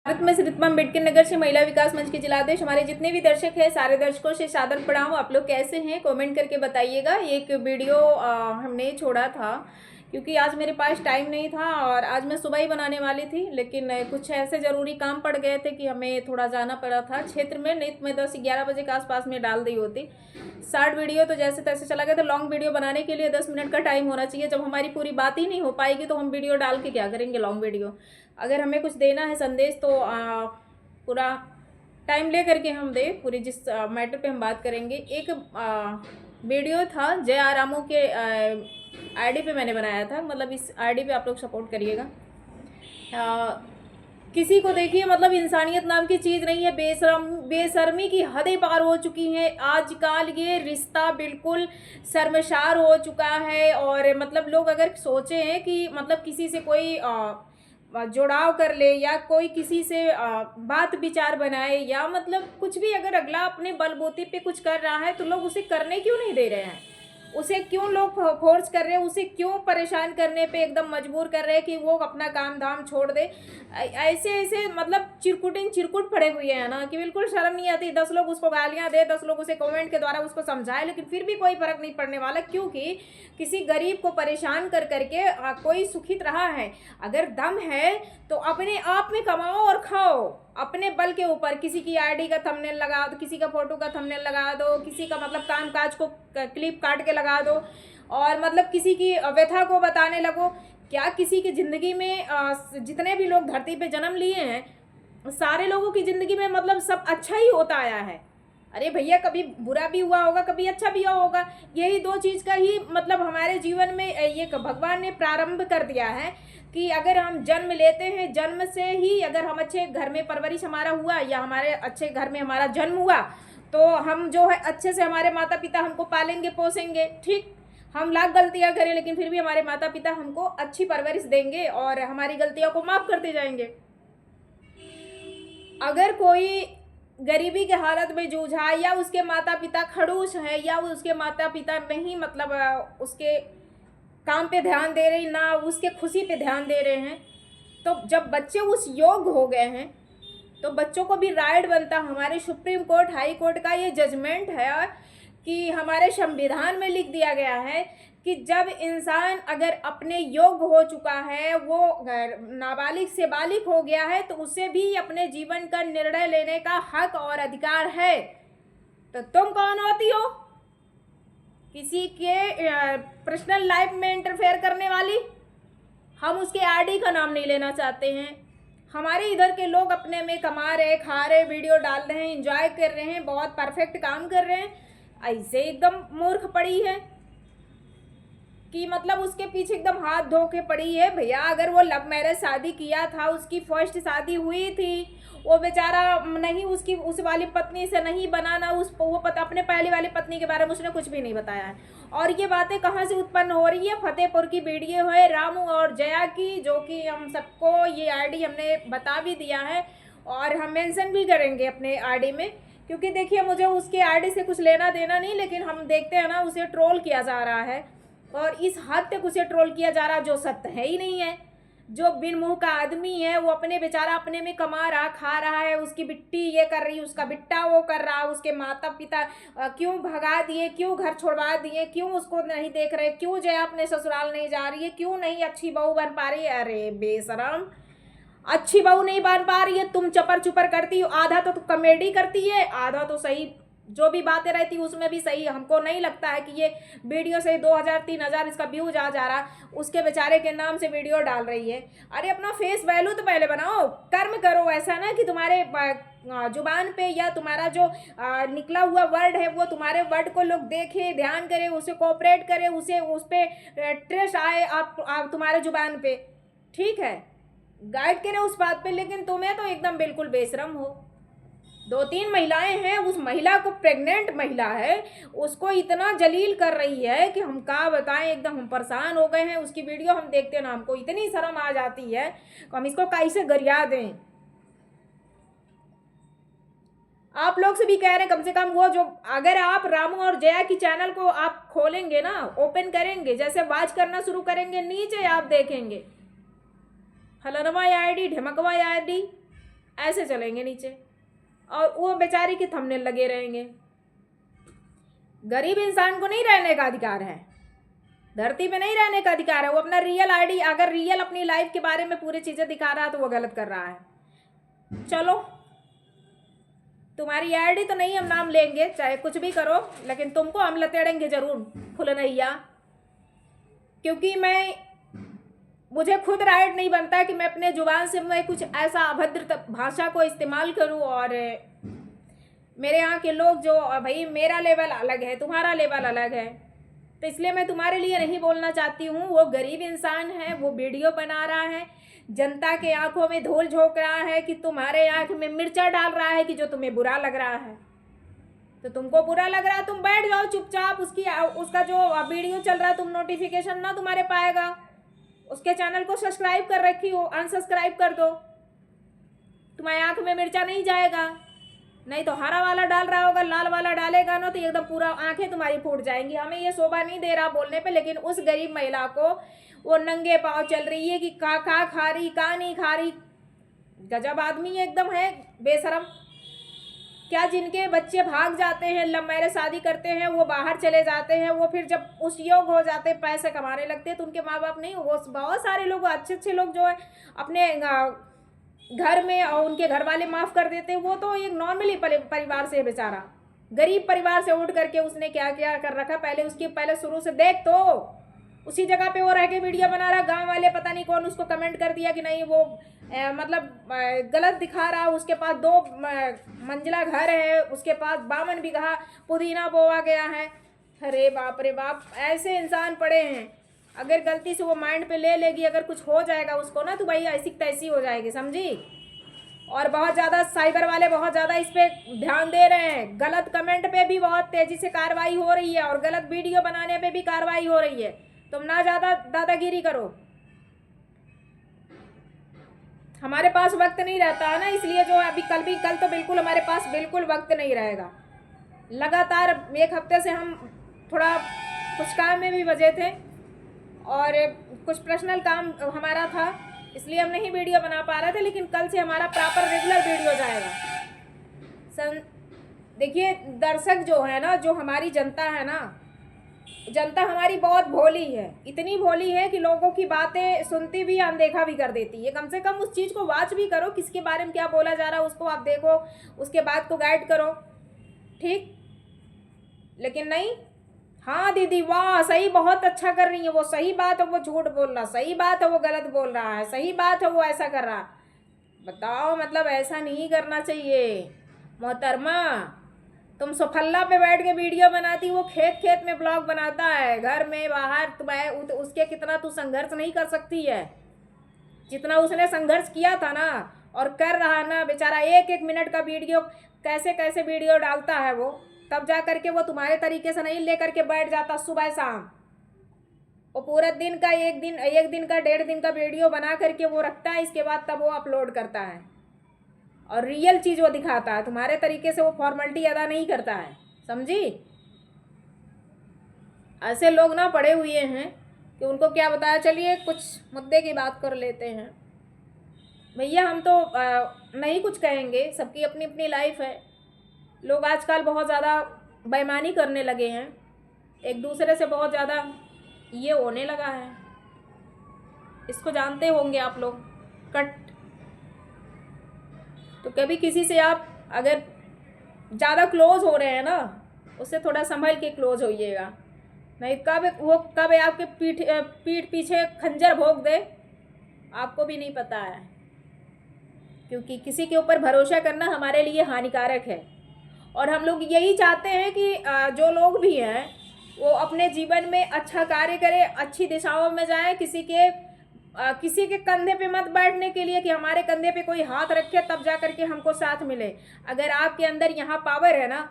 भारत में श्री ऋतमा अम्बेडकर नगर से महिला विकास मंच के जिलाध्यक्ष हमारे जितने भी दर्शक हैं सारे दर्शकों से सादर प्रणाम। आप लोग कैसे हैं कमेंट करके बताइएगा। एक वीडियो हमने छोड़ा था क्योंकि आज मेरे पास टाइम नहीं था और आज मैं सुबह ही बनाने वाली थी, लेकिन कुछ ऐसे ज़रूरी काम पड़ गए थे कि हमें थोड़ा जाना पड़ा था क्षेत्र में। नहीं तो मैं 10-11 बजे के आसपास में डाल दी होती शॉर्ट वीडियो, तो जैसे तैसे चला गया। तो लॉन्ग वीडियो बनाने के लिए 10 मिनट का टाइम होना चाहिए। जब हमारी पूरी बात ही नहीं हो पाएगी तो हम वीडियो डाल के क्या करेंगे लॉन्ग वीडियो। अगर हमें कुछ देना है संदेश तो पूरा टाइम ले करके हम दे, पूरी जिस मैटर पे हम बात करेंगे। एक वीडियो था जय आरामों के आईडी पे मैंने बनाया था, मतलब इस आईडी पे आप लोग सपोर्ट करिएगा। किसी को देखिए, मतलब इंसानियत नाम की चीज़ नहीं है। बेशर्मी की हदें पार हो चुकी हैं। आजकल ये रिश्ता बिल्कुल शर्मसार हो चुका है। और मतलब लोग अगर सोचे हैं कि मतलब किसी से कोई जुड़ाव कर ले या कोई किसी से बात विचार बनाए या मतलब कुछ भी, अगर अगला अपने बलबूते पे कुछ कर रहा है तो लोग उसे करने क्यों नहीं दे रहे हैं? उसे क्यों लोग फोर्स कर रहे हैं? उसे क्यों परेशान करने पे एकदम मजबूर कर रहे हैं कि वो अपना काम धाम छोड़ दे? ऐसे ऐसे मतलब चिरकुट पड़े हुए हैं ना कि बिल्कुल शर्म नहीं आती। 10 लोग उसको गालियां दे, 10 लोग उसे कमेंट के द्वारा उसको समझाए, लेकिन फिर भी कोई फर्क नहीं पड़ने वाला, क्योंकि किसी गरीब को परेशान कर करके कोई सुखित रहा है? अगर दम है तो अपने आप में कमाओ और खाओ अपने बल के ऊपर। किसी की आईडी का थंबनेल लगा दो, किसी का फोटो का थंबनेल लगा दो, किसी का मतलब काम काज को क्लिप काट के लगा दो और मतलब किसी की व्यथा को बताने लगो। क्या किसी की ज़िंदगी में जितने भी लोग धरती पे जन्म लिए हैं सारे लोगों की ज़िंदगी में मतलब सब अच्छा ही होता आया है? अरे भैया, कभी बुरा भी हुआ होगा, कभी अच्छा भी हुआ होगा। यही दो चीज़ का ही मतलब हमारे जीवन में ये भगवान ने प्रारंभ कर दिया है कि अगर हम जन्म लेते हैं, जन्म से ही अगर हम अच्छे घर में परवरिश हमारा हुआ या हमारे अच्छे घर में हमारा जन्म हुआ तो हम जो है अच्छे से हमारे माता पिता हमको पालेंगे पोसेंगे। ठीक, हम लाख गलतियां करें लेकिन फिर भी हमारे माता पिता हमको अच्छी परवरिश देंगे और हमारी गलतियों को माफ़ करते जाएंगे। अगर कोई गरीबी के हालत में जूझा या उसके माता पिता खड़ूस हैं या उसके माता पिता नहीं मतलब उसके काम पे ध्यान दे रहे, ना उसके खुशी पे ध्यान दे रहे हैं, तो जब बच्चे उस योग्य हो गए हैं तो बच्चों को भी राइट बनता। हमारे सुप्रीम कोर्ट हाई कोर्ट का ये जजमेंट है कि हमारे संविधान में लिख दिया गया है कि जब इंसान अगर अपने योग्य हो चुका है, वो नाबालिग से बालिग हो गया है, तो उसे भी अपने जीवन का निर्णय लेने का हक और अधिकार है। तो तुम कौन होती हो किसी के पर्सनल लाइफ में इंटरफेयर करने वाली? हम उसके आईडी का नाम नहीं लेना चाहते हैं। हमारे इधर के लोग अपने में कमा रहे, खा रहे, वीडियो डाल रहे हैं, एंजॉय कर रहे हैं, बहुत परफेक्ट काम कर रहे हैं। ऐसे एकदम मूर्ख पड़ी है कि मतलब उसके पीछे एकदम हाथ धो के पड़ी है। भैया, अगर वो लव मैरिज शादी किया था, उसकी फर्स्ट शादी हुई थी, वो बेचारा नहीं उसकी उस वाली पत्नी से नहीं बना, ना वो अपने पहली वाली पत्नी के बारे में उसने कुछ भी नहीं बताया है। और ये बातें कहाँ से उत्पन्न हो रही है? फतेहपुर की वीडियो है रामू और जया की, जो कि हम सबको ये आईडी हमने बता भी दिया है और हम मेंशन भी करेंगे अपने आईडी में, क्योंकि देखिए मुझे उसके आईडी से कुछ लेना देना नहीं, लेकिन हम देखते हैं ना उसे ट्रोल किया जा रहा है और इस हद तक उसे ट्रोल किया जा रहा है जो सत्य है ही नहीं है। जो बिन मुंह का आदमी है वो अपने बेचारा अपने में कमा रहा, खा रहा है, उसकी बिट्टी ये कर रही, उसका बिट्टा वो कर रहा, उसके माता पिता क्यों भगा दिए, क्यों घर छोड़वा दिए, क्यों उसको नहीं देख रहे, क्यों जया अपने ससुराल नहीं जा रही है, क्यों नहीं अच्छी बहू बन पा रही है? अरे बेशरम, अच्छी बहू नहीं बन पा रही है, तुम चपर चुपर करती हो। आधा तो कॉमेडी करती है, आधा तो सही जो भी बातें रहती उसमें भी सही। हमको नहीं लगता है कि ये वीडियो से 2000-3000 इसका व्यूज आ जा रहा, उसके बेचारे के नाम से वीडियो डाल रही है। अरे अपना फेस वैल्यू तो पहले बनाओ, कर्म करो। ऐसा ना कि तुम्हारे जुबान पे या तुम्हारा जो निकला हुआ वर्ड है वो तुम्हारे वर्ड को लोग देखे, ध्यान करे, उसे कोऑपरेट करे, उसे उस पर ट्रेस आए आप तुम्हारे जुबान पे, ठीक है, गाइड करे उस बात पे। लेकिन तुम्हें तो एकदम बिल्कुल बेशरम हो। 2-3 महिलाएं हैं, उस महिला को, प्रेग्नेंट महिला है, उसको इतना जलील कर रही है कि हम क्या बताएं, एकदम हम परेशान हो गए हैं। उसकी वीडियो हम देखते हैं ना, हमको इतनी शर्म आ जाती है कि हम इसको कैसे गरिया दें। आप लोग से भी कह रहे हैं कम से कम वो जो, अगर आप रामू और जया की चैनल को आप खोलेंगे ना, ओपन करेंगे, जैसे वॉच करना शुरू करेंगे, नीचे आप देखेंगे फलनवा आईडी, ढमकवा आईडी, ऐसे चलेंगे नीचे, और वो बेचारी की थंबनेल लगे रहेंगे। गरीब इंसान को नहीं रहने का अधिकार है, धरती पे नहीं रहने का अधिकार है। वो अपना रियल आईडी, अगर रियल अपनी लाइफ के बारे में पूरी चीजें दिखा रहा है तो वो गलत कर रहा है। चलो, तुम्हारी आईडी तो नहीं हम नाम लेंगे, चाहे कुछ भी करो, लेकिन तुमको हम लतेड़ेंगे जरूर खुलनैया, क्योंकि मुझे खुद राइट नहीं बनता कि मैं अपने जुबान से मैं कुछ ऐसा अभद्र भाषा को इस्तेमाल करूं। और मेरे यहाँ के लोग जो, भाई मेरा लेवल अलग है, तुम्हारा लेवल अलग है, तो इसलिए मैं तुम्हारे लिए नहीं बोलना चाहती हूँ। वो गरीब इंसान है, वो वीडियो बना रहा है, जनता के आंखों में धूल झोंक रहा है, कि तुम्हारे आंख में मिर्चा डाल रहा है कि जो तुम्हें बुरा लग रहा है। तो तुमको बुरा लग रहा है, तुम बैठ जाओ चुपचाप, उसका जो वीडियो चल रहा है तुम नोटिफिकेशन ना तुम्हारे पाएगा। उसके चैनल को सब्सक्राइब कर रखी हो, अनसब्सक्राइब कर दो, तुम्हारी आंख में मिर्चा नहीं जाएगा। नहीं तो हरा वाला डाल रहा होगा, लाल वाला डालेगा ना तो एकदम पूरा आंखें तुम्हारी फूट जाएंगी। हमें ये शोभा नहीं दे रहा बोलने पे, लेकिन उस गरीब महिला को वो नंगे पाँव चल रही है कि का खा रही, का नहीं खा रही। गजब आदमी एकदम है, बेशरम। क्या जिनके बच्चे भाग जाते हैं, लव मैरिज शादी करते हैं, वो बाहर चले जाते हैं, वो फिर जब उस योग हो जाते, पैसे कमाने लगते हैं, तो उनके माँ बाप नहीं, वो बहुत सारे लोग, अच्छे अच्छे लोग जो है अपने घर में, और उनके घर वाले माफ़ कर देते हैं। वो तो एक नॉर्मली परिवार से, बेचारा गरीब परिवार से उठ करके उसने क्या क्या कर रखा, पहले शुरू से देख। तो उसी जगह पे वो रह के वीडियो बना रहा, गांव वाले पता नहीं कौन उसको कमेंट कर दिया कि नहीं वो मतलब गलत दिखा रहा। उसके पास 2 मंजिला घर है, उसके पास 52 बीघा पुदीना बोआ गया है। अरे बाप रे बाप, ऐसे इंसान पड़े हैं। अगर गलती से वो माइंड पे ले लेगी, अगर कुछ हो जाएगा उसको ना, तो भाई ऐसी तैसी हो जाएगी, समझी। और बहुत ज़्यादा साइबर वाले बहुत ज़्यादा इस पे ध्यान दे रहे हैं। गलत कमेंट पे भी बहुत तेज़ी से कार्रवाई हो रही है, और गलत वीडियो बनाने पे भी कार्रवाई हो रही है। तुम ना ज़्यादा दादागिरी करो। हमारे पास वक्त नहीं रहता है ना, इसलिए जो अभी कल तो बिल्कुल हमारे पास बिल्कुल वक्त नहीं रहेगा। लगातार 1 हफ्ते से हम थोड़ा कुछ काम में भी बजे थे, और कुछ पर्सनल काम हमारा था, इसलिए हम नहीं वीडियो बना पा रहे थे। लेकिन कल से हमारा प्रॉपर रेगुलर वीडियो जाएगा। देखिए दर्शक जो है ना, जो हमारी जनता है ना, जनता हमारी बहुत भोली है। इतनी भोली है कि लोगों की बातें सुनती भी, अनदेखा भी कर देती है। कम से कम उस चीज़ को वॉच भी करो, किसके बारे में क्या बोला जा रहा है उसको आप देखो, उसके बात को गाइड करो, ठीक। लेकिन नहीं, हाँ दीदी वाह सही, बहुत अच्छा कर रही है, वो सही बात है, वो झूठ बोल रहा, सही बात है वो गलत बोल रहा है, सही बात है वो ऐसा कर रहा। बताओ, मतलब ऐसा नहीं करना चाहिए मोहतरमा। तुम सोफल्ला पे बैठ के वीडियो बनाती, वो खेत खेत में ब्लॉग बनाता है, घर में बाहर। तुम्हें उसके कितना तू संघर्ष नहीं कर सकती है, जितना उसने संघर्ष किया था ना, और कर रहा ना बेचारा। 1-1 मिनट का वीडियो कैसे कैसे वीडियो डालता है वो, तब जा करके वो तुम्हारे तरीके से नहीं लेकर के बैठ जाता सुबह शाम। वो पूरा दिन का 1 दिन का 1.5 दिन का वीडियो बना करके वो रखता है, इसके बाद तब वो अपलोड करता है, और रियल चीज़ वो दिखाता है। तुम्हारे तरीके से वो फॉर्मेलिटी अदा नहीं करता है, समझी। ऐसे लोग ना पड़े हुए हैं कि उनको क्या बताया। चलिए कुछ मुद्दे की बात कर लेते हैं। भैया हम तो नहीं कुछ कहेंगे, सबकी अपनी अपनी लाइफ है। लोग आजकल बहुत ज़्यादा बेईमानी करने लगे हैं, एक दूसरे से बहुत ज़्यादा ये होने लगा है। इसको जानते होंगे आप लोग, कट। तो कभी किसी से आप अगर ज़्यादा क्लोज हो रहे हैं ना, उससे थोड़ा संभल के क्लोज होइएगा, नहीं कब आपके पीठ पीछे खंजर भोंक दे आपको भी नहीं पता है। क्योंकि किसी के ऊपर भरोसा करना हमारे लिए हानिकारक है, और हम लोग यही चाहते हैं कि जो लोग भी हैं वो अपने जीवन में अच्छा कार्य करें, अच्छी दिशाओं में जाएं। किसी के कंधे पे मत बैठने के लिए कि हमारे कंधे पे कोई हाथ रखे तब जा करके हमको साथ मिले। अगर आपके अंदर यहाँ पावर है ना,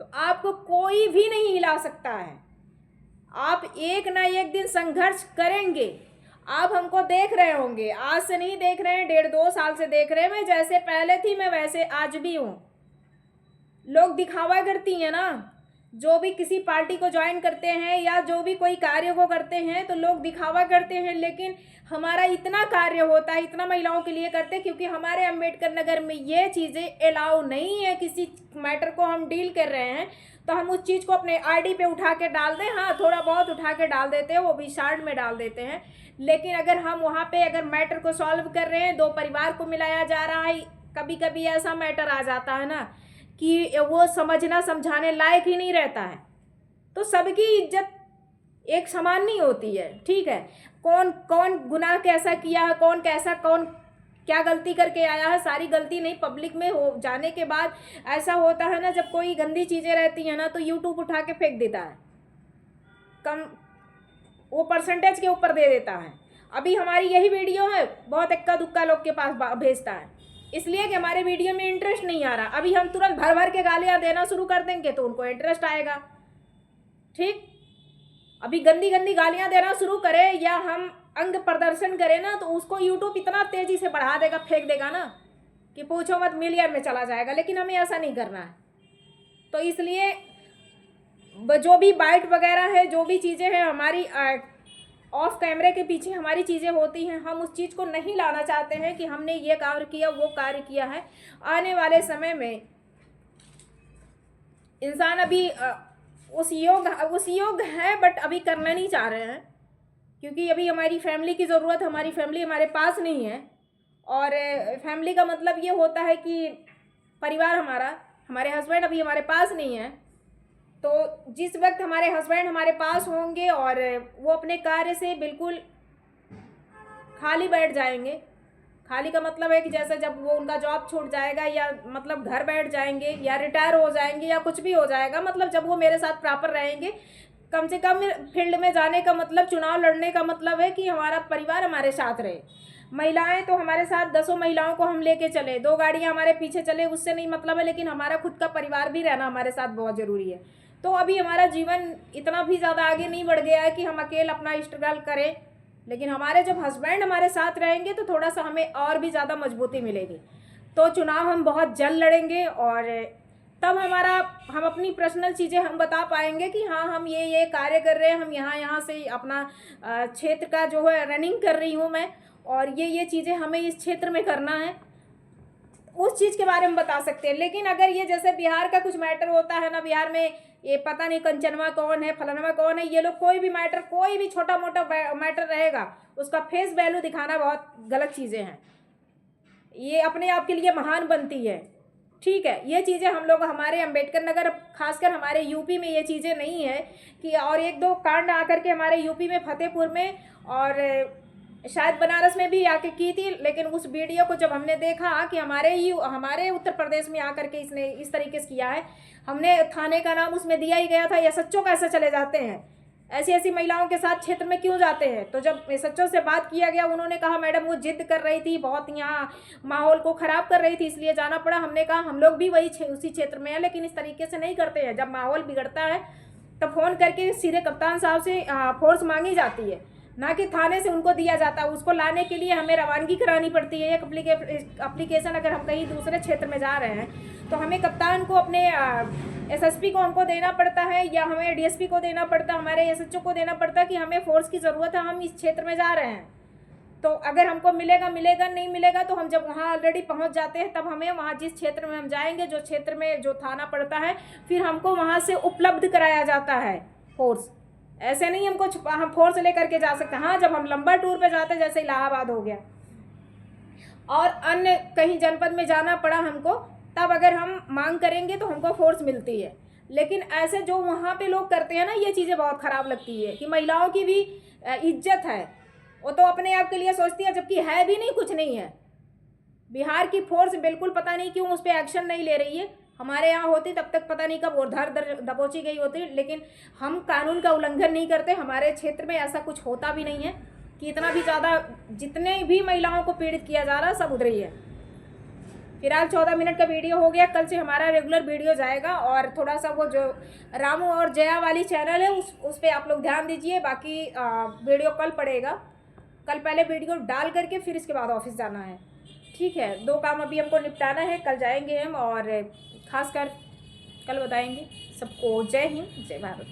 तो आपको कोई भी नहीं हिला सकता है। आप एक ना एक दिन संघर्ष करेंगे। आप हमको देख रहे होंगे, आज से नहीं देख रहे हैं, 1.5-2 साल से देख रहे हैं। मैं जैसे पहले थी मैं वैसे आज भी हूँ। लोग दिखावा करती हैं ना, जो भी किसी पार्टी को ज्वाइन करते हैं या जो भी कोई कार्य को करते हैं तो लोग दिखावा करते हैं, लेकिन हमारा इतना कार्य होता है, इतना महिलाओं के लिए करते हैं, क्योंकि हमारे अंबेडकर नगर में ये चीज़ें अलाउ नहीं है। किसी मैटर को हम डील कर रहे हैं तो हम उस चीज़ को अपने आईडी पे उठा के डाल दें, हाँ थोड़ा बहुत उठा के डाल देते हैं, वो भी शार्ट में डाल देते हैं। लेकिन अगर हम वहाँ पे अगर मैटर को सॉल्व कर रहे हैं, दो परिवार को मिलाया जा रहा है, कभी कभी ऐसा मैटर आ जाता है ना कि वो समझना समझाने लायक ही नहीं रहता है, तो सबकी इज्जत एक समान नहीं होती है। ठीक है, कौन कौन गुनाह कैसा किया है, कौन कैसा कौन क्या गलती करके आया है, सारी गलती नहीं, पब्लिक में हो जाने के बाद ऐसा होता है ना, जब कोई गंदी चीज़ें रहती हैं ना तो यूट्यूब उठा के फेंक देता है, कम वो परसेंटेज के ऊपर दे देता है। अभी हमारी यही वीडियो है, बहुत इक्का दुक्का लोग के पास भेजता है, इसलिए कि हमारे वीडियो में इंटरेस्ट नहीं आ रहा। अभी हम तुरंत भर भर के गालियाँ देना शुरू कर देंगे तो उनको इंटरेस्ट आएगा। ठीक, अभी गंदी गंदी गालियाँ देना शुरू करें या हम अंग प्रदर्शन करें ना, तो उसको यूट्यूब इतना तेज़ी से बढ़ा देगा, फेंक देगा ना कि पूछो मत, मिलियन में चला जाएगा। लेकिन हमें ऐसा नहीं करना है। तो इसलिए जो भी बाइट वगैरह है, जो भी चीज़ें हैं हमारी ऑफ कैमरे के पीछे हमारी चीज़ें होती हैं, हम उस चीज़ को नहीं लाना चाहते हैं कि हमने ये कार्य किया, वो कार्य किया है। आने वाले समय में इंसान अभी उस योग है, बट अभी करना नहीं चाह रहे हैं, क्योंकि अभी हमारी फैमिली की ज़रूरत, हमारी फैमिली हमारे पास नहीं है। और फैमिली का मतलब ये होता है कि परिवार हमारे हस्बैंड अभी हमारे पास नहीं है। तो जिस वक्त हमारे हस्बैंड हमारे पास होंगे और वो अपने कार्य से बिल्कुल खाली बैठ जाएंगे, खाली का मतलब है कि जैसे जब वो उनका जॉब छूट जाएगा या मतलब घर बैठ जाएंगे या रिटायर हो जाएंगे या कुछ भी हो जाएगा, मतलब जब वो मेरे साथ प्रॉपर रहेंगे, कम से कम फील्ड में जाने का मतलब, चुनाव लड़ने का मतलब है कि हमारा परिवार हमारे साथ रहे। महिलाएं तो हमारे साथ 10 महिलाओं को हम लेके चले, 2 गाड़ियां हमारे पीछे चले, उससे नहीं मतलब है, लेकिन हमारा खुद का परिवार भी रहना हमारे साथ बहुत ज़रूरी है। तो अभी हमारा जीवन इतना भी ज़्यादा आगे नहीं बढ़ गया है कि हम अकेले अपना स्ट्रगल करें, लेकिन हमारे जब हस्बैंड हमारे साथ रहेंगे तो थोड़ा सा हमें और भी ज़्यादा मजबूती मिलेगी। तो चुनाव हम बहुत जल्द लड़ेंगे और तब हम अपनी पर्सनल चीज़ें हम बता पाएंगे कि हाँ हम ये कार्य कर रहे हैं, हम यहाँ से अपना क्षेत्र का जो है रनिंग कर रही हूँ मैं, और ये चीज़ें हमें इस क्षेत्र में करना है, उस चीज़ के बारे में बता सकते हैं। लेकिन अगर ये जैसे बिहार का कुछ मैटर होता है ना, बिहार में ये पता नहीं कंचनवा कौन है, फलानवा कौन है, ये लोग कोई भी मैटर, कोई भी छोटा मोटा मैटर रहेगा, उसका फेस वैल्यू दिखाना बहुत गलत चीज़ें हैं। ये अपने आप के लिए महान बनती है। ठीक है, ये चीज़ें हम लोग हमारे अंबेडकर नगर, खासकर हमारे यूपी में ये चीज़ें नहीं है कि, और 1-2 कांड आकर के हमारे यूपी में फतेहपुर में और शायद बनारस में भी आके की थी। लेकिन उस वीडियो को जब हमने देखा कि हमारे उत्तर प्रदेश में आकर के इसने इस तरीके से किया है, हमने थाने का नाम उसमें दिया ही गया था, या सच्चों कैसे चले जाते हैं, ऐसी ऐसी महिलाओं के साथ क्षेत्र में क्यों जाते हैं। तो जब सच्चों से बात किया गया, उन्होंने कहा मैडम वो जिद कर रही थी, बहुत यहाँ माहौल को ख़राब कर रही थी, इसलिए जाना पड़ा। हमने कहा हम लोग भी उसी क्षेत्र में हैं, लेकिन इस तरीके से नहीं करते हैं। जब माहौल बिगड़ता है तब फ़ोन करके सीधे कप्तान साहब से फोर्स मांगी जाती है, ना कि थाने से उनको दिया जाता है। उसको लाने के लिए हमें रवानगी करानी पड़ती है, एक अप्लीकेशन। अगर हम कहीं दूसरे क्षेत्र में जा रहे हैं तो हमें कप्तान को, अपने एसएसपी को हमको देना पड़ता है, या हमें डीएसपी को देना पड़ता है, हमारे एसएचओ को देना पड़ता है कि हमें फोर्स की ज़रूरत है, हम इस क्षेत्र में जा रहे हैं। तो अगर हमको मिलेगा, नहीं मिलेगा तो हम जब वहाँ ऑलरेडी पहुँच जाते हैं, तब हमें वहाँ जिस क्षेत्र में हम जाएंगे, जो क्षेत्र में जो थाना पड़ता है, फिर हमको वहाँ से उपलब्ध कराया जाता है फोर्स। ऐसे नहीं हम फोर्स लेकर के जा सकते। हाँ, जब हम लंबा टूर पे जाते हैं, जैसे इलाहाबाद हो गया और अन्य कहीं जनपद में जाना पड़ा हमको, तब अगर हम मांग करेंगे तो हमको फोर्स मिलती है। लेकिन ऐसे जो वहाँ पे लोग करते हैं ना, ये चीज़ें बहुत ख़राब लगती है कि महिलाओं की भी इज्जत है, वो तो अपने आप के लिए सोचती है, जबकि है भी नहीं, कुछ नहीं है। बिहार की फोर्स बिल्कुल पता नहीं क्यों उस पर एक्शन नहीं ले रही है। हमारे यहाँ होती तब तक पता नहीं कब उधर दबोची गई होती। लेकिन हम कानून का उल्लंघन नहीं करते, हमारे क्षेत्र में ऐसा कुछ होता भी नहीं है कि इतना भी ज़्यादा, जितने भी महिलाओं को पीड़ित किया जा रहा है सब उधर ही है। फिलहाल 14 मिनट का वीडियो हो गया, कल से हमारा रेगुलर वीडियो जाएगा। और थोड़ा सा वो जो रामू और जया वाली चैनल है उस पर आप लोग ध्यान दीजिए। बाकी वीडियो कल पड़ेगा, कल पहले वीडियो डाल करके फिर इसके बाद ऑफिस जाना है। ठीक है, 2 काम अभी हमको निपटाना है, कल जाएंगे हम। और खासकर कल बताएंगे। सबको जय हिंद, जय भारत।